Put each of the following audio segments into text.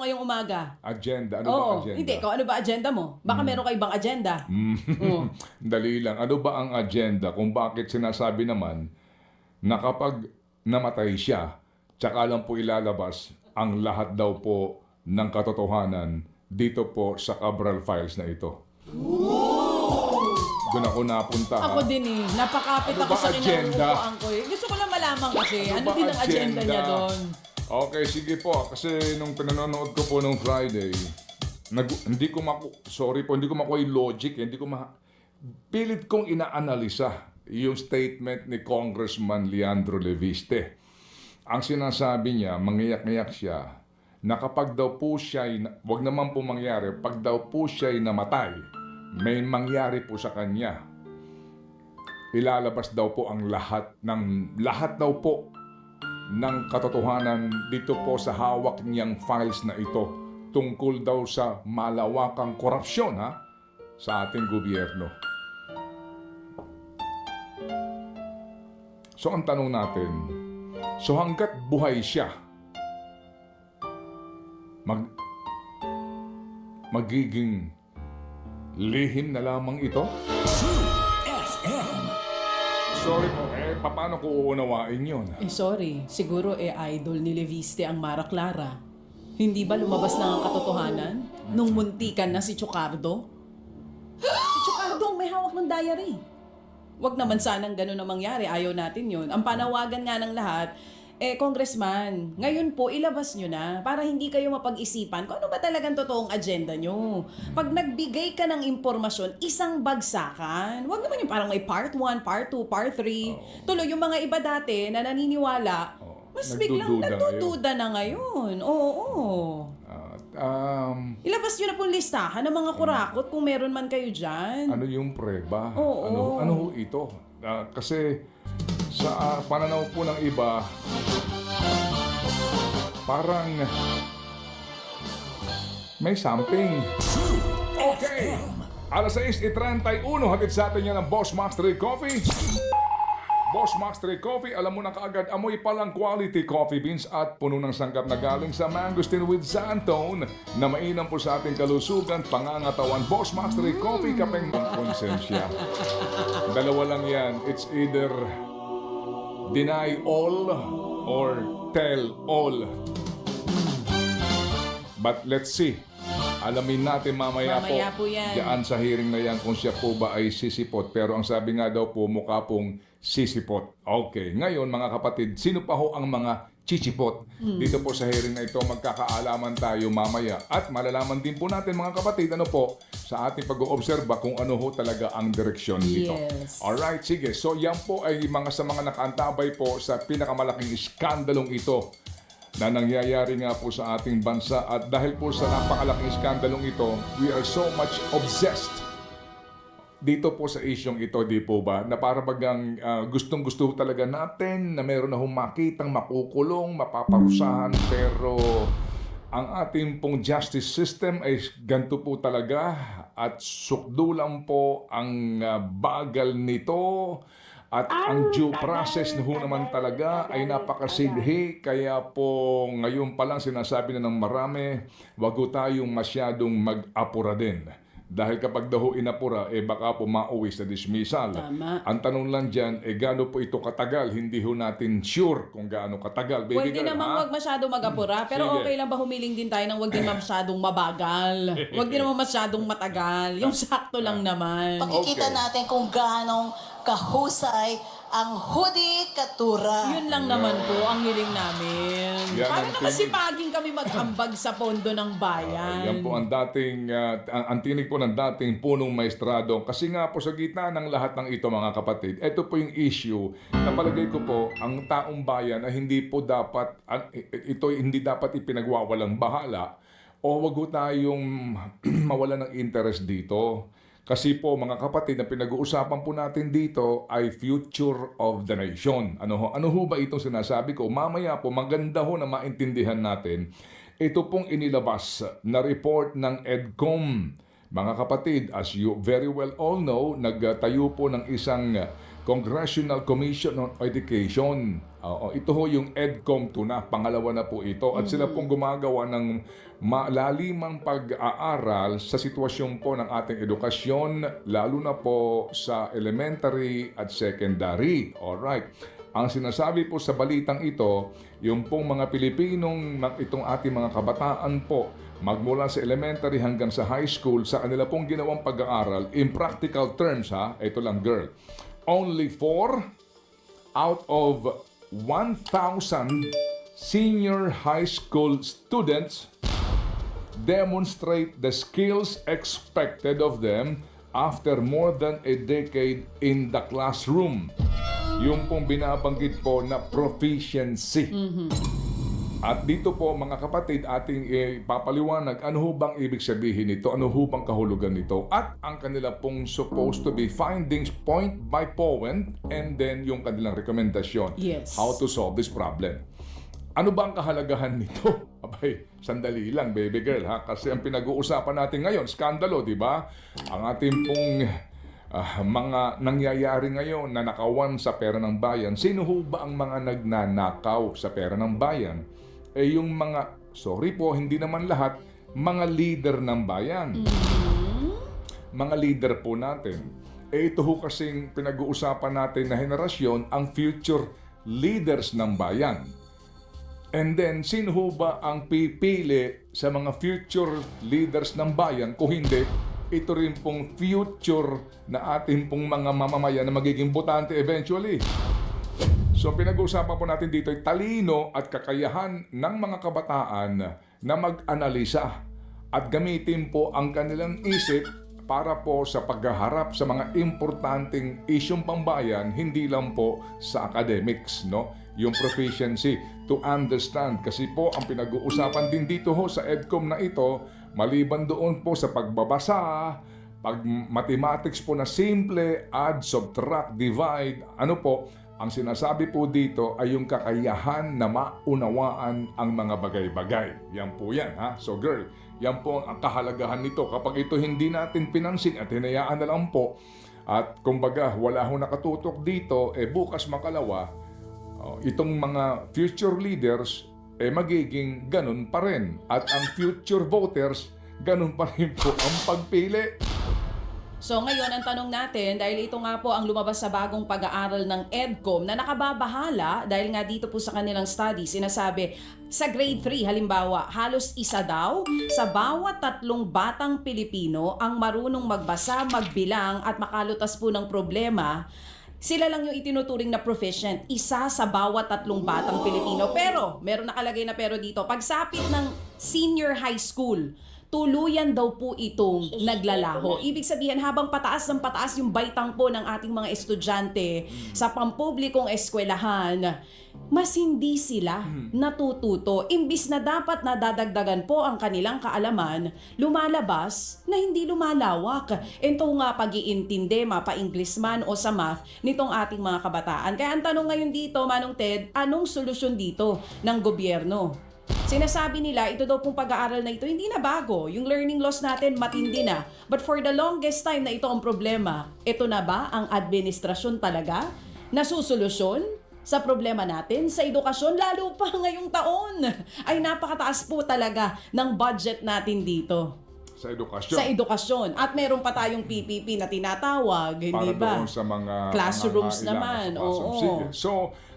ngayong umaga? Agenda. Ano Oo, bang agenda? hindi. Ikaw, ano ba agenda mo? Baka meron ka ibang agenda. Oo. Dali lang. Ano ba ang agenda kung bakit sinasabi naman na kapag namatay siya, tsaka lang po ilalabas ang lahat daw po ng katotohanan dito po sa Cabral Files na ito. Doon ako napunta. Ako din eh. Napakapit Ano ako ba sa agenda? kinauupuan ko eh. Gusto ko lang malaman kasi ano ba din ang agenda niya doon. Okay, sige po. Kasi nung pinanonood ko po nung Friday, hindi ko hindi ko makuha yung logic. Pilit kong inaanalisa yung statement ni Congressman Leandro Leviste. Ang sinasabi niya, mangiyak-ngiyak siya, na kapag daw po siya'y, wag naman po mangyari, pag daw po siya'y namatay, may mangyari po sa kanya. Ilalabas daw po ang lahat daw po ng katotohanan dito po sa hawak niyang files na ito tungkol daw sa malawakang korupsyon sa ating gobyerno. So ang tanong natin, so hanggat buhay siya, magiging lihim na lamang ito? Sorry po, paano ko uunawain yun? Sorry. Siguro idol ni Leviste ang Mara Clara. Hindi ba lumabas na ang katotohanan nung muntikan na si Chocardo? Si Chocardo ang may hawak ng diary. Wag naman sanang ganun na mangyari. Ayaw natin yun. Ang panawagan nga ng lahat, Congressman, ngayon po ilabas nyo na para hindi kayo mapag-isipan kung ano ba talagang totoong agenda nyo. Pag nagbigay ka ng impormasyon, isang bagsakan. Wag naman yung parang may part 1, part 2, part 3. Tuloy yung mga iba dati na naniniwala, mas biglang nagdududa na ngayon. Oo. Ilabas nyo na po listahan ng mga kurakot kung meron man kayo dyan. Ano yung preba? Oo. Ano ho ito? Kasi sa pananaw po ng iba, parang may something. Okay. Alas 6:31, hatid sa atin yan ng Boss Max 3 Coffee. Boss Max 3 Coffee, alam mo na kaagad, amoy palang quality coffee beans at puno ng sangkap na galing sa mangosteen with xantone na mainam po sa ating kalusugan, pangangatawan. Boss Max 3 Coffee, kapeng konsensya. Dalawa lang yan. It's either deny all or tell all. But let's see. Alamin natin mamaya po yan. Diyan sa hearing na yan kung siya po ba ay sisipot. Pero ang sabi nga daw po, mukha pong sisipot. Okay, ngayon mga kapatid, sino pa ho ang mga chichipot? Dito po sa hearing na ito, magkakaalaman tayo mamaya. At malalaman din po natin mga kapatid, ano po, sa ating pag-oobserba kung ano ho talaga ang direksyon dito. Yes. Alright, sige. So yan po ay sa mga nakaantabay po sa pinakamalaking iskandalong ito na nangyayari nga po sa ating bansa. At dahil po sa napakalaking iskandalong ito, we are so much obsessed dito po sa isyong ito, di po ba? Na para bagang gustong-gusto talaga natin na meron na makitang makukulong, mapaparusahan, pero ang ating pong justice system ay ganito po talaga at sukdo lang po ang bagal nito. At ang due process na naman talaga ay napakasidhi. Kaya po ngayon pa lang sinasabi na ng marami, wag po tayong masyadong mag-apura din. Dahil kapag daw inapura, baka po mauwi sa dismissal. Tama. Ang tanong lang dyan, gaano po ito katagal? Hindi ho natin sure kung gaano katagal. Pwede namang wag masyadong mag-apura, pero Sige. okay lang ba humiling din tayo ng wag din masyadong mabagal? Wag din naman masyadong matagal. Yung sakto lang naman. Pakikita natin kung gaano kahusay ang hudikatura. Yun lang naman po ang hiling namin. Yan Para ang na masipagin kami mag-ambag sa pondo ng bayan. Yan po ang dating, ang tinig po ng dating punong maestrado. Kasi nga po sa gitna ng lahat ng ito mga kapatid, ito po yung issue na palagay ko po, ang taong bayan ay hindi po dapat, ito hindi dapat ipinagwawalang bahala o wag po tayong mawala ng interest dito. Kasi po mga kapatid, na pinag-uusapan po natin dito ay future of the nation. Ano ho ba itong sinasabi ko? Mamaya po maganda ho na maintindihan natin. Ito pong inilabas na report ng EDCOM. Mga kapatid, as you very well all know, nagtayo po ng isang Congressional Commission on Education. Ito ho yung EDCOM 2 na, pangalawa na po ito. At sila pong gumagawa ng malalimang pag-aaral sa sitwasyon po ng ating edukasyon, lalo na po sa elementary at secondary. Alright. Ang sinasabi po sa balitang ito, yung pong mga Pilipinong, itong ating mga kabataan po, magmula sa elementary hanggang sa high school, sa kanila pong ginawang pag-aaral, in practical terms ito lang girl, only 4 out of 1,000 senior high school students demonstrate the skills expected of them after more than a decade in the classroom. Yung pong binabanggit po na proficiency. At dito po mga kapatid, ating papaliwanag ano ho bang ibig sabihin nito, ano ho bang kahulugan nito, at ang kanila pong supposed to be findings point by point, and then yung kanilang rekomendasyon. Yes. How to solve this problem. Ano ba ang kahalagahan nito? Abay, sandali lang, baby girl, ha? Kasi ang pinag-uusapan natin ngayon, skandalo, di ba? Ang ating pong mga nangyayari ngayon na nakawan sa pera ng bayan. Sino ho ba ang mga nagnanakaw sa pera ng bayan? Yung mga, sorry po, hindi naman lahat, mga leader ng bayan. Mga leader po natin. Ito ho kasing pinag-uusapan natin na henerasyon, ang future leaders ng bayan. And then, sino ho ba ang pipili sa mga future leaders ng bayan kung hindi ito rin pong future na ating pong mga mamamayan na magiging botante eventually? So, pinag-uusapan po natin dito ay talino at kakayahan ng mga kabataan na mag-analisa at gamitin po ang kanilang isip para po sa paghaharap sa mga importanteng isyong pambayan, hindi lang po sa academics, no? Yung proficiency to understand. Kasi po, ang pinag-uusapan din dito ho sa EDCOM na ito, maliban doon po sa pagbabasa, pag-mathematics po na simple, add, subtract, divide, ano po, ang sinasabi po dito ay yung kakayahan na maunawaan ang mga bagay-bagay. Yan po yan, ha? So girl, yan po ang kahalagahan nito. Kapag ito hindi natin pinansin at hinayaan na lang po, at kumbaga wala ho nakatutok dito, bukas makalawa, itong mga future leaders, magiging ganun pa rin. At ang future voters, ganun pa rin po ang pagpili. So ngayon, ang tanong natin, dahil ito nga po ang lumabas sa bagong pag-aaral ng EDCOM na nakababahala, dahil nga dito po sa kanilang study, sinasabi, sa grade 3 halimbawa, halos isa daw sa bawat 3 batang Pilipino ang marunong magbasa, magbilang at makalutas po ng problema. Sila lang yung itinuturing na proficient. Isa sa bawat 3 batang Pilipino. Pero, meron nakalagay na pero dito, pagsapit ng senior high school, tuluyan daw po itong naglalaho. Ibig sabihin, habang pataas ng pataas yung baitang po ng ating mga estudyante sa pampublikong eskwelahan, mas hindi sila natututo. Imbis na dapat nadadagdagan po ang kanilang kaalaman, lumalabas na hindi lumalawak. Ito nga pag-iintindi, mapa-English man o sa math, nitong ating mga kabataan. Kaya ang tanong ngayon dito, Manong Ted, anong solusyon dito ng gobyerno? Sinasabi nila, ito daw pong pag-aaral na ito, hindi na bago. Yung learning loss natin, matindi na. But for the longest time na ito ang problema, ito na ba ang administrasyon talaga na susolusyon sa problema natin sa edukasyon? Lalo pa ngayong taon ay napakataas po talaga ng budget natin dito. Sa edukasyon. Sa edukasyon. At meron pa tayong PPP na tinatawag, hindi ba? Para doon sa mga classrooms mga naman. classrooms. Oo. Sige. So,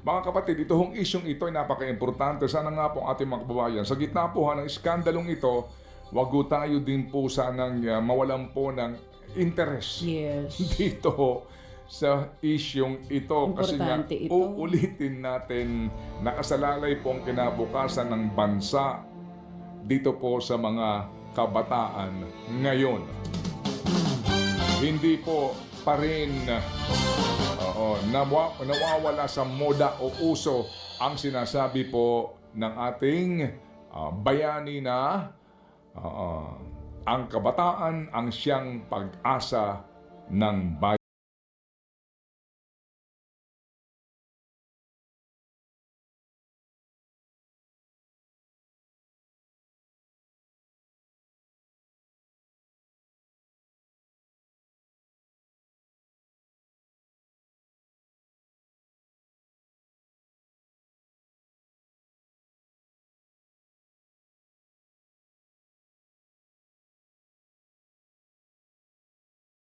mga kapatid, itong isyong ito ay napaka-importante. Sana nga po ating mga kababayan, sa gitna po ng iskandalong ito, wag po tayo din po sanang mawalan po ng interest Yes. dito sa isyong ito. Kasi nga, Importante ito. uulitin natin, nakasalalay po ang kinabukasan ng bansa dito po sa mga kabataan ngayon. Hindi po pa rin nawawala sa moda o uso ang sinasabi po ng ating bayani na ang kabataan ang siyang pag-asa ng bayan.